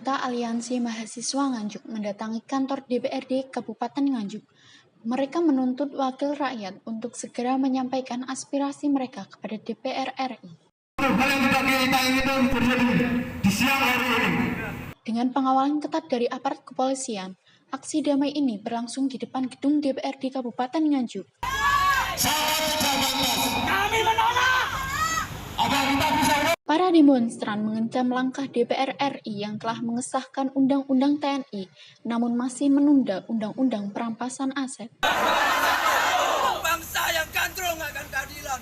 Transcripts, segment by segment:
anggota Aliansi Mahasiswa Nganjuk mendatangi kantor DPRD Kabupaten Nganjuk. Mereka menuntut wakil rakyat untuk segera menyampaikan aspirasi mereka kepada DPR RI. Dengan pengawalan ketat dari aparat kepolisian, aksi damai ini berlangsung di depan gedung DPRD Kabupaten Nganjuk. Para demonstran mengecam langkah DPR RI yang telah mengesahkan Undang-Undang TNI, namun masih menunda Undang-Undang Perampasan Aset. Bangsa yang gandrung akan keadilan.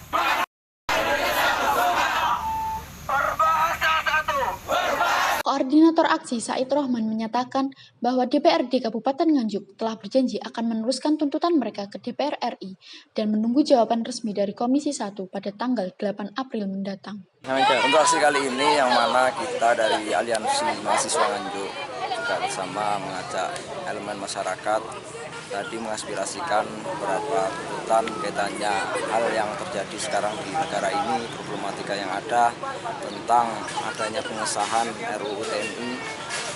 Koordinator aksi Said Rohman menyatakan bahwa DPRD Kabupaten Nganjuk telah berjanji akan meneruskan tuntutan mereka ke DPR RI dan menunggu jawaban resmi dari Komisi 1 pada tanggal 8 April mendatang. Untuk aksi kali ini yang mana kita dari Aliansi Mahasiswa Nganjuk juga bersama mengajak elemen masyarakat tadi mengaspirasikan beberapa tuntutan kaitannya hal yang terjadi sekarang di negara ini, problematika yang ada tentang adanya pengesahan RUU TNI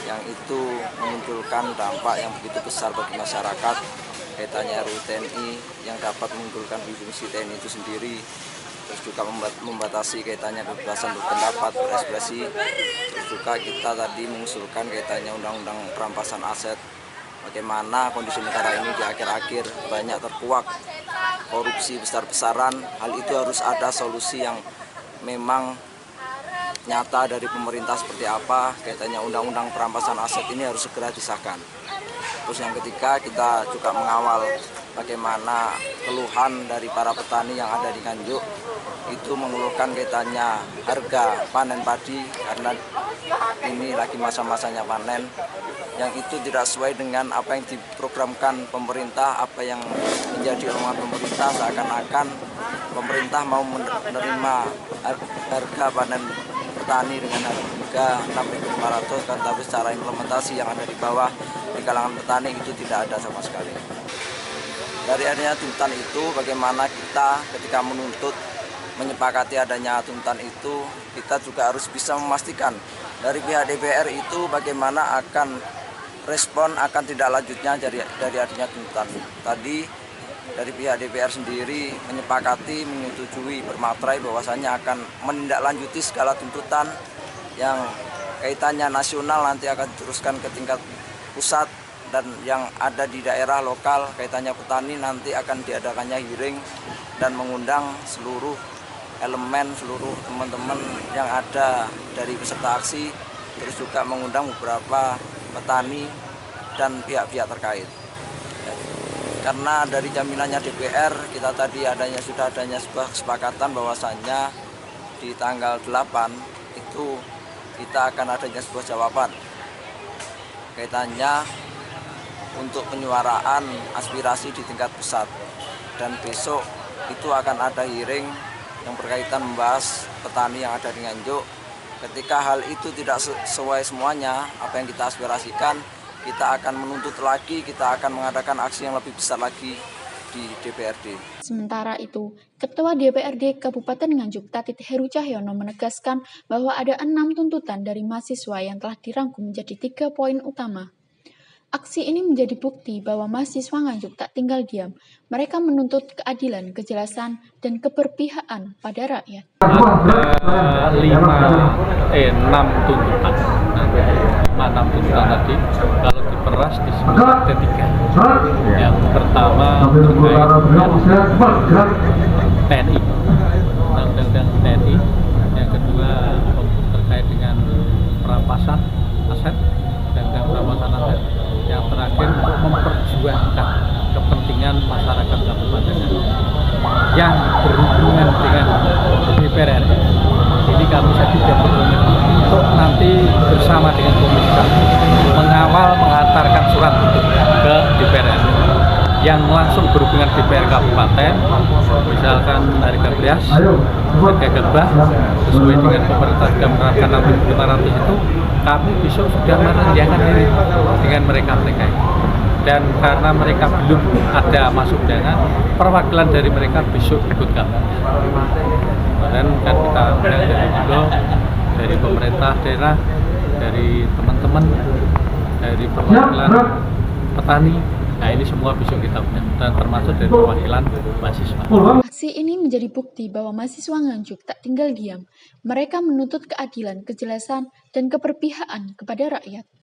yang itu memunculkan dampak yang begitu besar bagi masyarakat. Kaitannya RUU TNI yang dapat mengunggulkan fungsi TNI itu sendiri, terus juga membatasi kaitannya kebebasan berpendapat, berekspresi, terus juga kita tadi mengusulkan kaitannya Undang-Undang Perampasan Aset. Bagaimana kondisi negara ini di akhir-akhir banyak terkuak korupsi besar-besaran, hal itu harus ada solusi yang memang nyata dari pemerintah seperti apa, kaitannya Undang-Undang Perampasan Aset ini harus segera disahkan. Terus yang ketiga, kita juga mengawal bagaimana keluhan dari para petani yang ada di Nganjuk itu mengeluhkan kaitannya harga panen padi karena ini lagi masa-masanya panen, yang itu tidak sesuai dengan apa yang diprogramkan pemerintah, apa yang menjadi omongan pemerintah, seakan-akan pemerintah mau menerima harga panen petani dengan harga 6.500 kan, tapi secara implementasi yang ada di bawah di kalangan petani itu tidak ada sama sekali. Dari adanya tuntutan itu, bagaimana kita ketika menuntut menyepakati adanya tuntutan itu, kita juga harus bisa memastikan dari pihak DPR itu bagaimana akan respon akan tidak lanjutnya dari adanya tuntutan. Tadi dari pihak DPR sendiri menyepakati, menyetujui, bermaterai bahwasannya akan menindaklanjuti segala tuntutan yang kaitannya nasional nanti akan diteruskan ke tingkat pusat, dan yang ada di daerah lokal kaitannya petani nanti akan diadakannya hearing dan mengundang seluruh elemen, seluruh teman-teman yang ada dari peserta aksi, terus juga mengundang beberapa petani dan pihak-pihak terkait. Karena dari jaminannya DPR, kita tadi sudah adanya sebuah kesepakatan bahwasannya di tanggal 8 itu kita akan adanya sebuah jawaban kaitannya untuk penyuaraan aspirasi di tingkat pusat, dan besok itu akan ada hearing yang berkaitan membahas petani yang ada di Nganjuk. Ketika hal itu tidak sesuai semuanya apa yang kita aspirasikan, kita akan menuntut lagi, kita akan mengadakan aksi yang lebih besar lagi di DPRD. Sementara itu, Ketua DPRD Kabupaten Nganjuk Tatit Heru Cahyono menegaskan bahwa ada 6 tuntutan dari mahasiswa yang telah dirangkum menjadi 3 poin utama. Aksi ini menjadi bukti bahwa mahasiswa Nganjuk tak tinggal diam. Mereka menuntut keadilan, kejelasan, dan keberpihakan pada rakyat. Ada 6 tuntutan. 6 tuntutan tadi, kalau diperas disebut ada 3. Yang pertama terkait dengan TNI, Undang-Undang TNI. Yang kedua terkait dengan perampasan aset, Undang-Undang perampasan aset. Yang terakhir memperjuangkan kepentingan masyarakat kabupaten yang berhubungan dengan DPR RI. Ini kami sudah berkomitmen untuk nanti bersama dengan Komisi 1 mengawal mengantarkan surat ke DPR RI yang langsung berhubungan DPR Kabupaten, misalkan harga beras, harga gabah sesuai dengan pemerintah sudah menerapkan 6.500 itu, kami besok sudah menanyakan diri dengan mereka. Dan karena mereka belum ada masuk undangan, perwakilan dari mereka besok ikut kami. Kemarin kan kita undang dari pemerintah daerah, dari teman-teman, dari perwakilan petani. Nah, ini semua besok kita punya, dan termasuk dari perwakilan mahasiswa. Aksi ini menjadi bukti bahwa mahasiswa Nganjuk tak tinggal diam. Mereka menuntut keadilan, kejelasan, dan keberpihakan kepada rakyat.